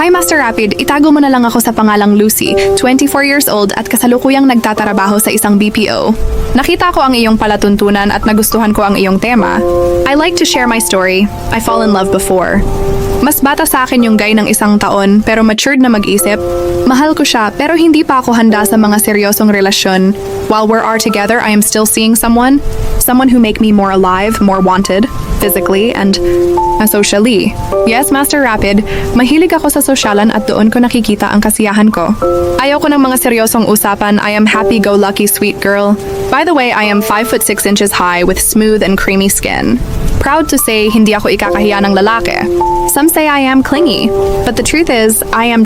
Hi Master Rapid, itago mo na lang ako sa pangalang Lucy, 24 years old at kasalukuyang nagtatrabaho sa isang BPO. Nakita ko ang iyong palatuntunan at nagustuhan ko ang iyong tema. I like to share my story. I fall in love before. Mas bata sa akin yung guy ng 1 taon pero matured na mag-isip. Mahal ko siya pero hindi pa ako handa sa mga seryosong relasyon. While we are together, I am still seeing someone who make me more alive, more wanted, physically and socially. Yes, Master Rapid, mahilig ako sa sosyalan at doon ko nakikita ang kasiyahan ko. Ayoko ng mga seryosong usapan. I am happy-go-lucky sweet girl. By the way, I am 5'6" high with smooth and creamy skin. Proud to say, hindi ako ikakahiya ng lalaki. Some say I am clingy, but the truth is, I am.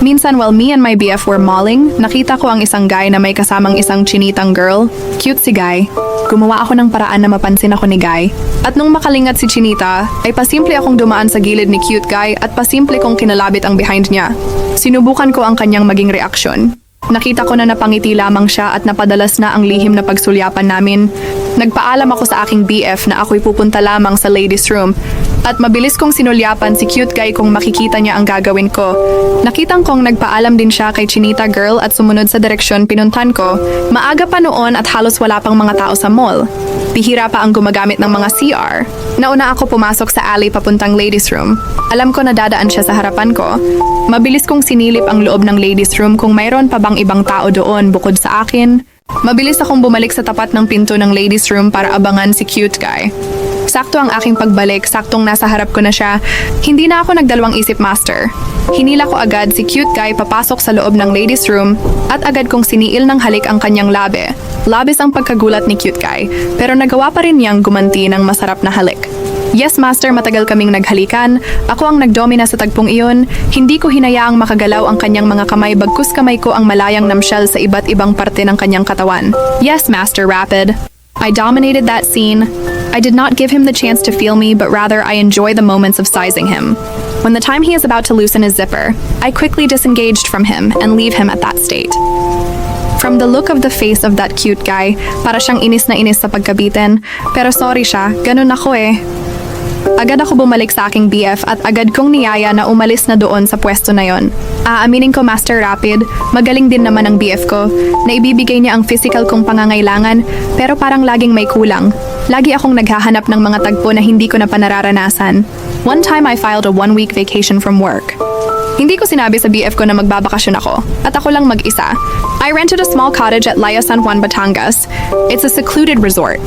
Minsan while me and my BF were malling, nakita ko ang isang guy na may kasamang isang chinitang girl. Cute si Guy. Gumawa ako ng paraan na mapansin ako ni Guy. At nung makalingat si Chinita, ay pasimple akong dumaan sa gilid ni Cute Guy at pasimple kong kinalabit ang behind niya. Sinubukan ko ang kanyang maging reaksyon. Nakita ko na napangiti lamang siya at napadalas na ang lihim na pagsulyapan namin. Nagpaalam ako sa aking BF na ako'y pupunta lamang sa ladies room at mabilis kong sinulyapan si Cute Guy kung makikita niya ang gagawin ko. Nakitang kong nagpaalam din siya kay Chinita Girl at sumunod sa direksyon pinuntan ko. Maaga pa noon at halos wala pang mga tao sa mall. Bihira pa ang gumagamit ng mga CR. Nauna ako pumasok sa alley papuntang ladies room. Alam ko na dadaan siya sa harapan ko. Mabilis kong sinilip ang loob ng ladies room kung mayroon pa bang ibang tao doon bukod sa akin. Mabilis akong bumalik sa tapat ng pinto ng ladies room para abangan si Cute Guy. Sakto ang aking pagbalik, saktong nasa harap ko na siya. Hindi na ako nagdalawang isip, Master. Hinila ko agad si Cute Guy papasok sa loob ng ladies room at agad kong siniil ng halik ang kanyang labi. Labis ang pagkagulat ni Cute Guy, pero nagawa pa rin niyang gumanti ng masarap na halik. Yes, Master, matagal kaming naghalikan. Ako ang nagdomina sa tagpong iyon. Hindi ko hinayaang makagalaw ang kanyang mga kamay bagkus kamay ko ang malayang namsyal sa iba't ibang parte ng kanyang katawan. Yes, Master Rapid. I dominated that scene. I did not give him the chance to feel me, but rather I enjoy the moments of sizing him. When the time he is about to loosen his zipper, I quickly disengaged from him and leave him at that state. From the look of the face of that cute guy, para siyang inis na inis sa pagkabitin. Pero sorry siya, ganun ako eh. Agad ako bumalik sa aking BF at agad kong niyaya na umalis na doon sa pwesto na yon. Aaminin ko, Master Rapid, magaling din naman ang BF ko. Naibibigay niya ang physical kong pangangailangan, pero parang laging may kulang. Lagi akong naghahanap ng mga tagpo na hindi ko na panararanasan. One time I filed a 1-week vacation from work. Hindi ko sinabi sa BF ko na magbabakasyon ako, at ako lang mag-isa. I rented a small cottage at Laya San Juan, Batangas. It's a secluded resort.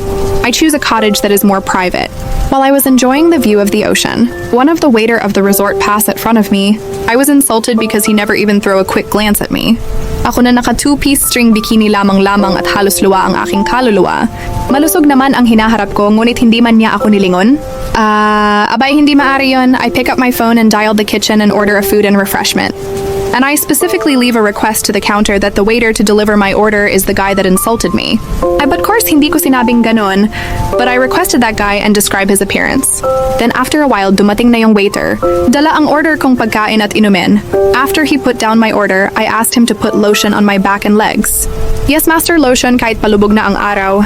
I choose a cottage that is more private. While I was enjoying the view of the ocean, one of the waiter of the resort passed at front of me. I was insulted because he never even threw a quick glance at me. Ako na naka 2-piece string bikini lamang-lamang at halos luwa ang aking kaluluwa. Malusog naman ang hinaharap ko ngunit hindi man niya ako nilingon. Abay hindi maari yun. I pick up my phone and dial the kitchen and order a food and refreshment. And I specifically leave a request to the counter that the waiter to deliver my order is the guy that insulted me. But course hindi ko sinabing ganon, but I requested that guy and describe his appearance. Then after a while, dumating na yung waiter. Dala ang order kong pagkain at inumin. After he put down my order, I asked him to put lotion on my back and legs. Yes, Master, lotion kahit palubog na ang araw.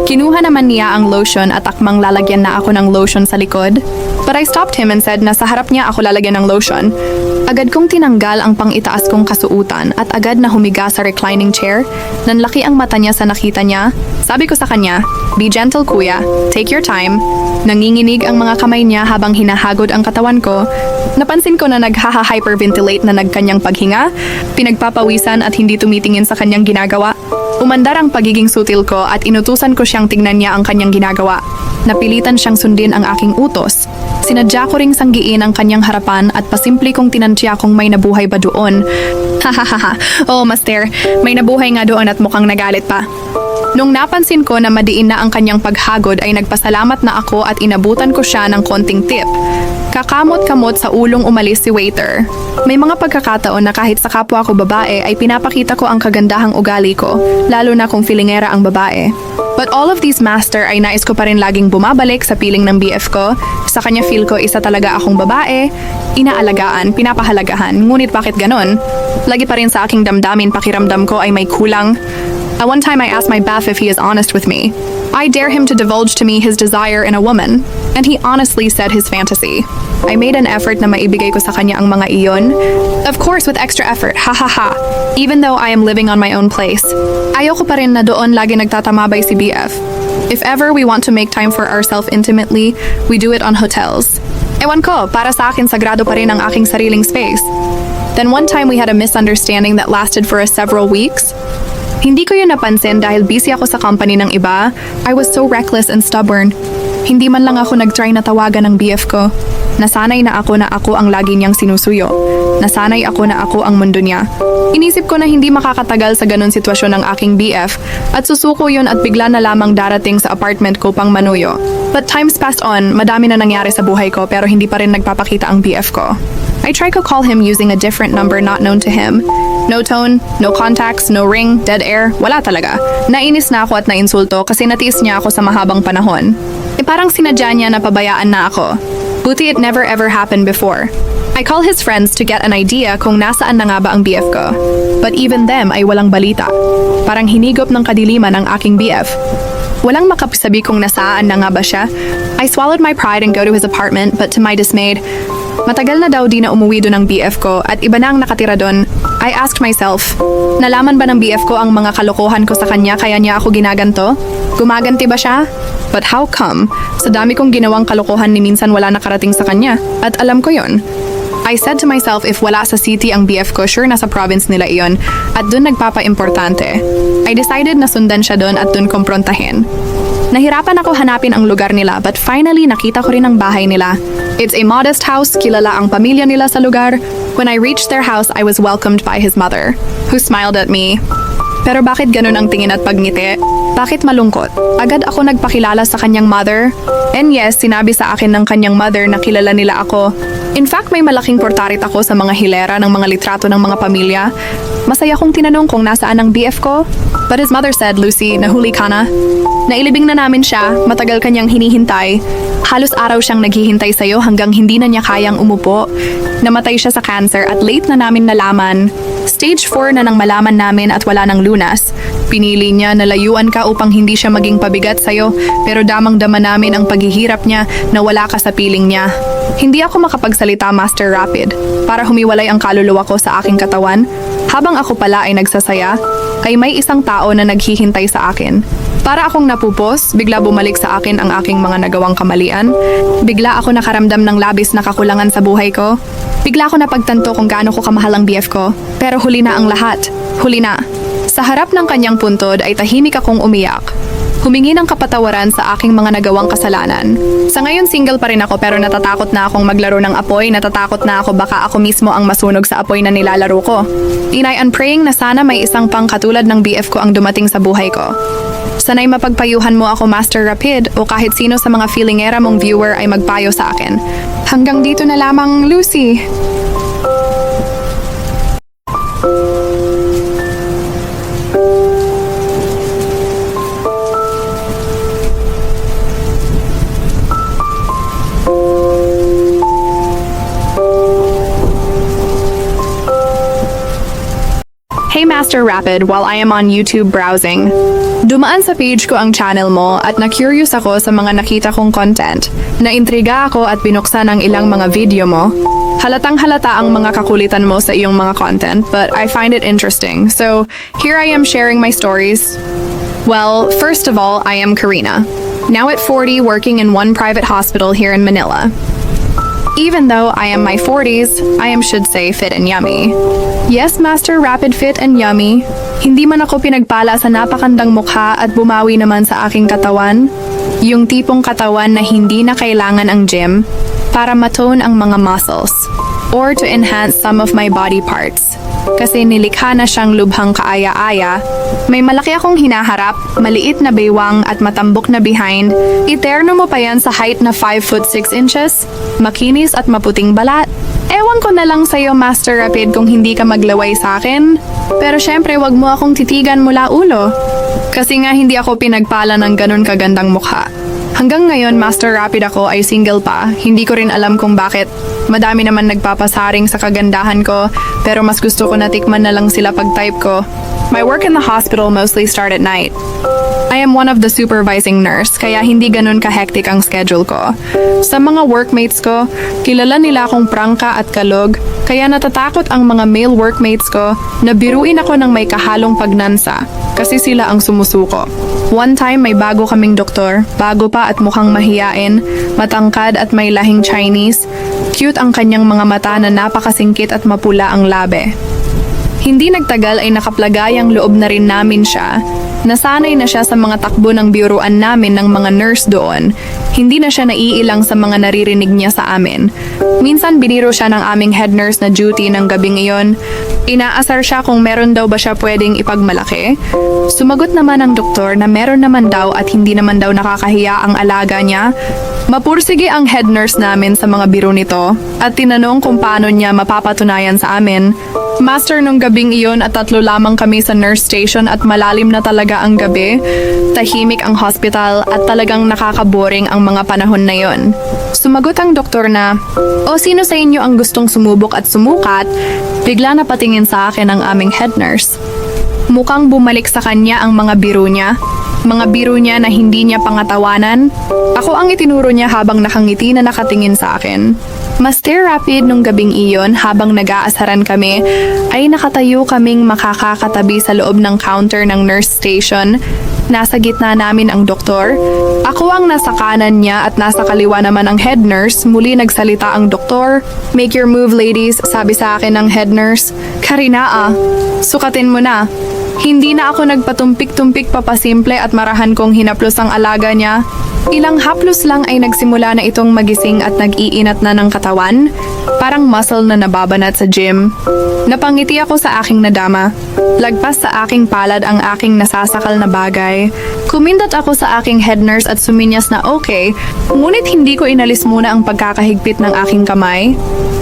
Kinuha naman niya ang lotion at akmang lalagyan na ako ng lotion sa likod. But I stopped him and said na sa harap niya ako lalagyan ng lotion. Agad kong tinanggal ang pang-itaas kong kasuutan at agad na humiga sa reclining chair. Nanlaki ang mata niya sa nakita niya. Sabi ko sa kanya, "Be gentle, kuya. Take your time." Nanginginig ang mga kamay niya habang hinahagod ang katawan ko. Napansin ko na naghaha-hyperventilate na nagkanyang paghinga, pinagpapawisan at hindi tumitingin sa kanyang ginagawa. Umandar ang pagiging sutil ko at inutusan ko siyang tingnan niya ang kanyang ginagawa. Napilitan siyang sundin ang aking utos. Sinadya ko ring sanggiin ang kanyang harapan at pasimple kong tinantya kung may nabuhay ba doon. Hahaha, oh Master, may nabuhay nga doon at mukhang nagalit pa. Nung napansin ko na madiin na ang kanyang paghagod ay nagpasalamat na ako at inabutan ko siya ng konting tip. Kakamot-kamot sa ulong umalis si waiter. May mga pagkakataon na kahit sa kapwa ko babae ay pinapakita ko ang kagandahang ugali ko, lalo na kung filingera ang babae. But all of these, Master, ay nais ko pa rin laging bumabalik sa piling ng BF ko. Sa kanya feel ko isa talaga akong babae, inaalagaan, pinapahalagahan, ngunit bakit ganon? Lagi pa rin sa aking damdamin pakiramdam ko ay may kulang. At one time I asked my BF if he is honest with me. I dare him to divulge to me his desire in a woman. And he honestly said his fantasy. I made an effort na maibigay ko sa kanya ang mga iyon. Of course, with extra effort, ha ha ha. Even though I am living on my own place. Ayoko pa rin na doon lagi nagtatamabay si BF. If ever we want to make time for ourselves intimately, we do it on hotels. Ewan ko, para sa akin sagrado pa rin ang aking sariling space. Then one time we had a misunderstanding that lasted for several weeks. Hindi ko yun napansin dahil busy ako sa company ng iba. I was so reckless and stubborn. Hindi man lang ako nag-try na tawagan ng BF ko. Nasanay na ako ang lagi niyang sinusuyo. Nasanay ako na ako ang mundo niya. Inisip ko na hindi makakatagal sa ganun sitwasyon ng aking BF at susuko yun at bigla na lamang darating sa apartment ko pang manuyo. But times passed on, madami na nangyari sa buhay ko pero hindi pa rin nagpapakita ang BF ko. I tried to call him using a different number not known to him. No tone, no contacts, no ring, dead air, wala talaga. Nainis na ako at nainsulto kasi natiis niya ako sa mahabang panahon. Parang sinadya niya na pabayaan na ako. Buti it never ever happened before. I call his friends to get an idea kung nasaan na nga ba ang BF ko. But even them ay walang balita. Parang hinigop ng kadiliman ang aking BF. Walang makapisabi kung nasaan na nga ba siya. I swallowed my pride and go to his apartment but to my dismay, matagal na daw di na umuwi doon ang BF ko at iba na ang nakatira doon. I asked myself, nalaman ba ng BF ko ang mga kalokohan ko sa kanya kaya niya ako ginaganto? Gumaganti ba siya? But how come? Sa dami kong ginawang kalokohan ni minsan wala nakarating sa kanya. At alam ko yon. I said to myself if wala sa city ang BF ko, sure nasa province nila iyon. At dun nagpapa-importante. I decided na sundan siya dun at dun komprontahin. Nahirapan ako hanapin ang lugar nila but finally nakita ko rin ang bahay nila. It's a modest house, kilala ang pamilya nila sa lugar. When I reached their house, I was welcomed by his mother, who smiled at me. Pero bakit ganun ang tingin at pagngiti? Bakit malungkot? Agad ako nagpakilala sa kanyang mother. And yes, sinabi sa akin ng kanyang mother na kilala nila ako. In fact, may malaking portrait ako sa mga hilera ng mga litrato ng mga pamilya. Masaya kong tinanong kung nasaan ang BF ko. But his mother said, Lucy, nahuli ka na. Nailibing na namin siya, matagal kanyang hinihintay. Halos araw siyang naghihintay sa'yo hanggang hindi na niya kayang umupo. Namatay siya sa cancer at late na namin nalaman. Stage 4 na nang malaman namin at wala ng lunas. Pinili niya na layuan ka upang hindi siya maging pabigat sa'yo, pero damang-dama namin ang paghihirap niya na wala ka sa piling niya. Hindi ako makapagsalita, Master Rapid, para humiwalay ang kaluluwa ko sa aking katawan. Habang ako pala ay nagsasaya, ay may isang tao na naghihintay sa akin. Para akong napupos, bigla bumalik sa akin ang aking mga nagawang kamalian. Bigla ako nakaramdam ng labis na kakulangan sa buhay ko. Bigla ako napagtanto kung gaano ko kamahal ang BF ko. Pero huli na ang lahat. Huli na. Sa harap ng kanyang puntod ay tahimik akong umiyak. Humingi ng kapatawaran sa aking mga nagawang kasalanan. Sa ngayon single pa rin ako pero natatakot na akong maglaro ng apoy, natatakot na ako baka ako mismo ang masunog sa apoy na nilalaro ko. Inay and praying na sana may isang pang katulad ng BF ko ang dumating sa buhay ko. Sana'y mapagpayuhan mo ako, Master Rapid, o kahit sino sa mga feelingera mong viewer ay magpayo sa akin. Hanggang dito na lamang, Lucy. Hey Master Rapid, while I am on YouTube browsing, dumaan sa page ko ang channel mo at na-curious ako sa mga nakita kong content. Naintriga ako at binuksan ang ilang mga video mo. Halatang halata ang mga kakulitan mo sa iyong mga content, but I find it interesting. So, here I am sharing my stories. Well, first of all, I am Karina. Now at 40, working in one private hospital here in Manila. Even though I am my 40s, I am should say fit and yummy. Yes, Master Rapid, fit and yummy. Hindi man ako pinagpala sa napakandang mukha at bumawi naman sa aking katawan. Yung tipong katawan na hindi na kailangan ang gym para matone ang mga muscles or to enhance some of my body parts. Kasi nilikha na siyang lubhang kaaya-aya. May malaki akong hinaharap, maliit na baywang at matambok na behind. Iterno mo pa yan sa height na 5'6"? Makinis at maputing balat. Ewan ko na lang sa'yo, Master Rapid, kung hindi ka maglaway sa akin. Pero syempre, wag mo akong titigan mula ulo. Kasi nga hindi ako pinagpala ng ganun kagandang mukha. Hanggang ngayon, Master Rapid, ako ay single pa. Hindi ko rin alam kung bakit. Madami naman nagpapasaring sa kagandahan ko, pero mas gusto ko na tikman na lang sila pag type ko. My work in the hospital mostly start at night. I am one of the supervising nurse, kaya hindi ganun ka-hectic ang schedule ko. Sa mga workmates ko, kilala nila akong prangka at kalog, kaya natatakot ang mga male workmates ko na biruin ako ng may kahalong pagnansa, kasi sila ang sumusuko. One time may bago kaming doktor, bago pa at mukhang mahiyain, matangkad at may lahing Chinese. Cute ang kanyang mga mata na napakasingkit at mapula ang labe. Hindi nagtagal ay nakaplagayang loob na rin namin siya. Nasanay na siya sa mga takbo ng biuruan namin ng mga nurse doon. Hindi na siya naiilang sa mga naririnig niya sa amin. Minsan biniro siya ng aming head nurse na duty ng gabing iyon. Inaasar siya kung meron daw ba siya pwedeng ipagmalaki. Sumagot naman ang doktor na meron naman daw at hindi naman daw nakakahiya ang alaga niya. Mapursige ang head nurse namin sa mga biro nito at tinanong kung paano niya mapapatunayan sa amin. Master nung gabing iyon at 3 lamang kami sa nurse station at malalim na talaga ang gabi. Tahimik ang hospital at talagang nakakaboring ang mga panahon na yon. Sumagot ang doktor na, "O sino sa inyo ang gustong sumubok at sumukat?" Bigla na patingin sa akin ang aming head nurse. Mukhang bumalik sa kanya ang mga biro niya. Mga biro niya na hindi niya pangatawanan. Ako ang itinuro niya habang nakangiti na nakatingin sa akin. Mas rapid nung gabing iyon habang nag-aasaran kami ay nakatayo kaming makakakatabi sa loob ng counter ng nurse station. Nasa gitna namin ang doktor. Ako ang nasa kanan niya at nasa kaliwa naman ang head nurse. Muli nagsalita ang doktor. "Make your move, ladies," sabi sa akin ng head nurse. "Karina, sukatin mo na." Hindi na ako nagpatumpik-tumpik papasimple at marahan kong hinaplos ang alaga niya. Ilang haplos lang ay nagsimula na itong magising at nag-iinat na ng katawan. Parang muscle na nababanat sa gym. Napangiti ako sa aking nadama. Lagpas sa aking palad ang aking nasasakal na bagay. Kumindat ako sa aking head nurse at suminyas na okay, ngunit hindi ko inalis muna ang pagkakahigpit ng aking kamay.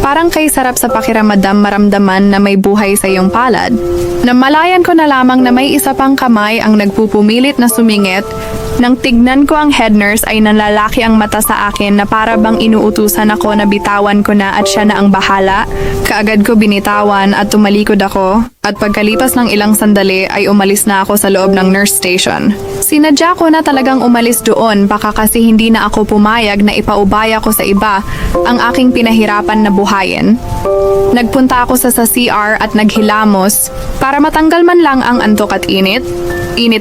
Parang kay sarap sa pakiramdam maramdaman na may buhay sa iyong palad. Namalayan ko na lamang na may isa pang kamay ang nagpupumilit na sumingit. Nang tignan ko ang head nurse ay nalalaki ang mata sa akin na para bang inuutusan ako na bitawan ko na at siya na ang bahala. Kaagad ko binitawan at tumalikod ako at pagkalipas ng ilang sandali ay umalis na ako sa loob ng nurse station. Sinadya ko na talagang umalis doon baka kasi hindi na ako pumayag na ipaubaya ko sa iba ang aking pinahirapan na buhayin. Nagpunta ako sa CR at naghilamos para matanggal man lang ang antok at init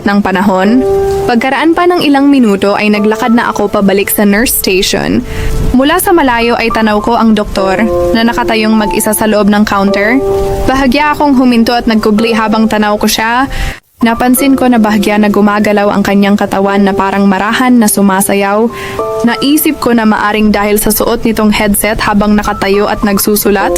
ng panahon. Pagkaraan pa ng ilang minuto ay naglakad na ako pabalik sa nurse station. Mula sa malayo ay tanaw ko ang doktor na nakatayong mag-isa sa loob ng counter. Bahagya akong huminto at nagkugli habang tanaw ko siya. Napansin ko na bahagya na gumagalaw ang kanyang katawan na parang marahan na sumasayaw. Naisip ko na maaring dahil sa suot nitong headset habang nakatayo at nagsusulat.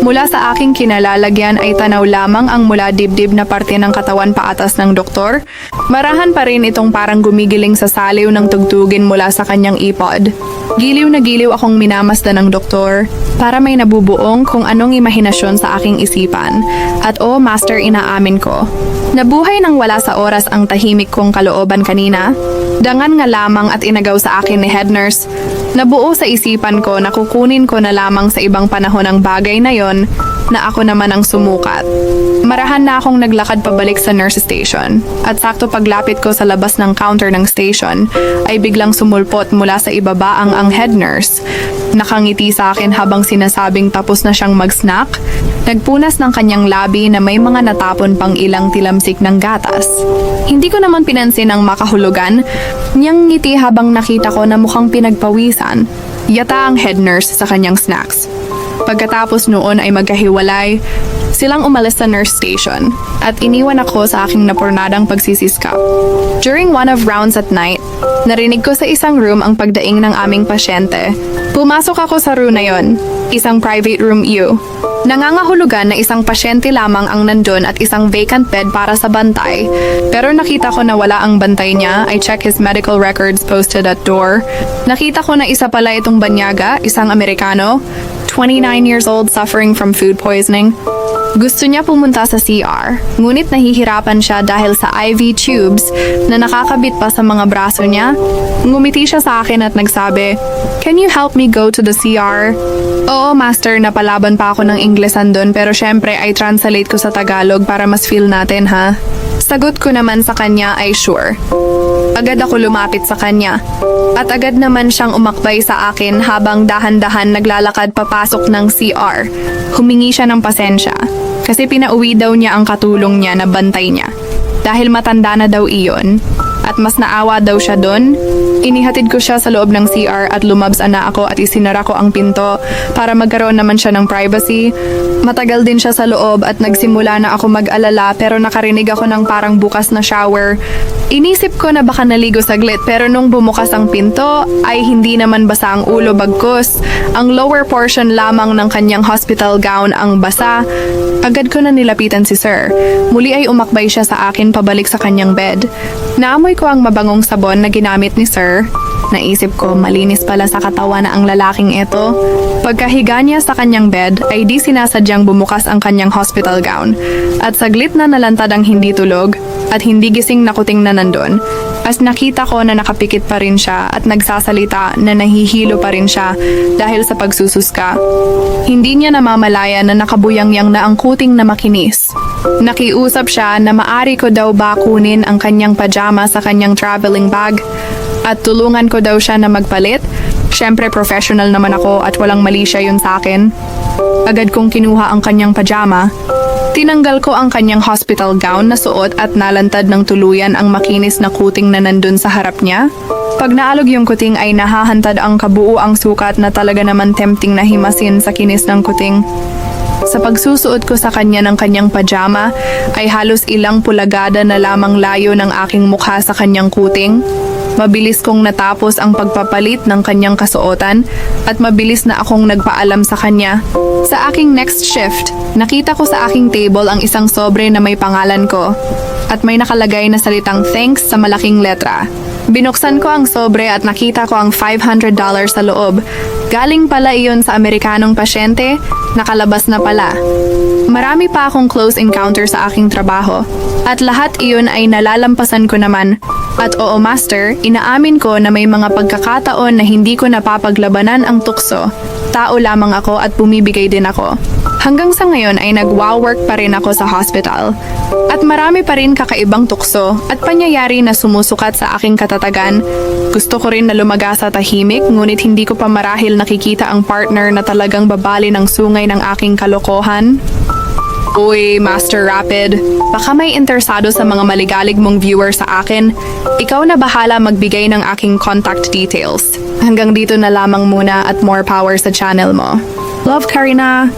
Mula sa aking kinalalagyan ay tanaw lamang ang mula dibdib na parte ng katawan paatas ng doktor. Marahan pa rin itong parang gumigiling sa saliw ng tugtugin mula sa kanyang ipod. Giliw na giliw akong minamasdan ng doktor para may nabubuong kung anong imahinasyon sa aking isipan. At master, inaamin ko. Nabuhay nang wala sa oras ang tahimik kong kalooban kanina. Dangan nga lamang at inagaw sa akin ni head nurse. Nabuo sa isipan ko na kukunin ko na lamang sa ibang panahon ang bagay na yon na ako naman ang sumukat. Marahan na akong naglakad pabalik sa nurse station at sakto paglapit ko sa labas ng counter ng station ay biglang sumulpot mula sa ibaba ang head nurse. Nakangiti sa akin habang sinasabing tapos na siyang mag-snack. Nagpunas ng kanyang labi na may mga natapon pang ilang tilamsik ng gatas. Hindi ko naman pinansin ang makahulugan niyang ngiti habang nakita ko na mukhang pinagpawisan. Yata ang head nurse sa kanyang snacks. Pagkatapos noon ay magkahiwalay, silang umalis sa nurse station at iniwan ako sa aking napurnadang pagsisiskap. During one of rounds at night, narinig ko sa isang room ang pagdaing ng aming pasyente. Pumasok ako sa room na yon, isang private room U. Nangangahulugan na isang pasyente lamang ang nandun at isang vacant bed para sa bantay. Pero nakita ko na wala ang bantay niya. I check his medical records posted at door. Nakita ko na isa pala itong banyaga, isang Amerikano, 29 years old, suffering from food poisoning. Gusto niya pumunta sa CR, ngunit nahihirapan siya dahil sa IV tubes na nakakabit pa sa mga braso niya. Ngumiti siya sa akin at nagsabi, "Can you help me go to the CR?" Oo, Master, napalaban pa ako ng Inglesan doon pero syempre ay translate ko sa Tagalog para mas feel natin ha. Sagot ko naman sa kanya ay sure. Agad ako lumapit sa kanya. At agad naman siyang umakbay sa akin habang dahan-dahan naglalakad papasok ng CR. Humingi siya ng pasensya kasi pinauwi daw niya ang katulong niya na bantay niya. Dahil matanda na daw iyon at mas naawa daw siya doon, inihatid ko siya sa loob ng CR at lumabsa na ako at isinara ko ang pinto para magkaroon naman siya ng privacy. Matagal din siya sa loob at nagsimula na ako mag-alala pero nakarinig ako ng parang bukas na shower. Inisip ko na baka naligo saglit pero nung bumukas ang pinto ay hindi naman basa ang ulo bagkus. Ang lower portion lamang ng kanyang hospital gown ang basa. Agad ko na nilapitan si Sir. Muli ay umakbay siya sa akin pabalik sa kanyang bed. Naamoy ko ang mabangong sabon na ginamit ni Sir. Naisip ko malinis pala sa katawan na ang lalaking ito. Pagkahiga niya sa kanyang bed ay di sinasadyang bumukas ang kanyang hospital gown. At saglit na nalantad ang hindi tulog at hindi gising na kuting na nandun. As nakita ko na nakapikit pa rin siya at nagsasalita na nahihilo pa rin siya dahil sa pagsususka. Hindi niya namamalaya na nakabuyangyang na ang kuting na makinis. Nakiusap siya na maari ko daw ba kunin ang kanyang pajama sa kanyang traveling bag at tulungan ko daw siya na magpalit. Siyempre professional naman ako at walang mali siya yun sa akin. Agad kong kinuha ang kanyang pajama. Tinanggal ko ang kanyang hospital gown na suot at nalantad ng tuluyan ang makinis na kuting na nandun sa harap niya. Pag naalog yung kuting ay nahahantad ang kabuuang sukat na talaga naman tempting na himasin sa kinis ng kuting. Sa pagsusuot ko sa kanya ng kanyang pajama ay halos ilang pulagada na lamang layo ng aking mukha sa kanyang kuting. Mabilis kong natapos ang pagpapalit ng kanyang kasuotan at mabilis na akong nagpaalam sa kanya. Sa aking next shift, nakita ko sa aking table ang isang sobre na may pangalan ko at may nakalagay na salitang thanks sa malaking letra. Binuksan ko ang sobre at nakita ko ang $500 sa loob. Galing pala iyon sa Amerikanong pasyente, nakalabas na pala. Marami pa akong close encounter sa aking trabaho at lahat iyon ay nalalampasan ko naman. At oo, Master, inaamin ko na may mga pagkakataon na hindi ko napapaglabanan ang tukso. Tao lamang ako at bumibigay din ako. Hanggang sa ngayon ay nag-wow-work pa rin ako sa hospital. At marami pa rin kakaibang tukso at pangyayari na sumusukat sa aking katatagan. Gusto ko rin na lumaga sa tahimik ngunit hindi ko pa marahil nakikita ang partner na talagang babali ng sungay ng aking kalokohan. Uy, Master Rapid, baka may interesado sa mga maligalig mong viewer sa akin. Ikaw na bahala magbigay ng aking contact details. Hanggang dito na lamang muna at more power sa channel mo. Love, Karina!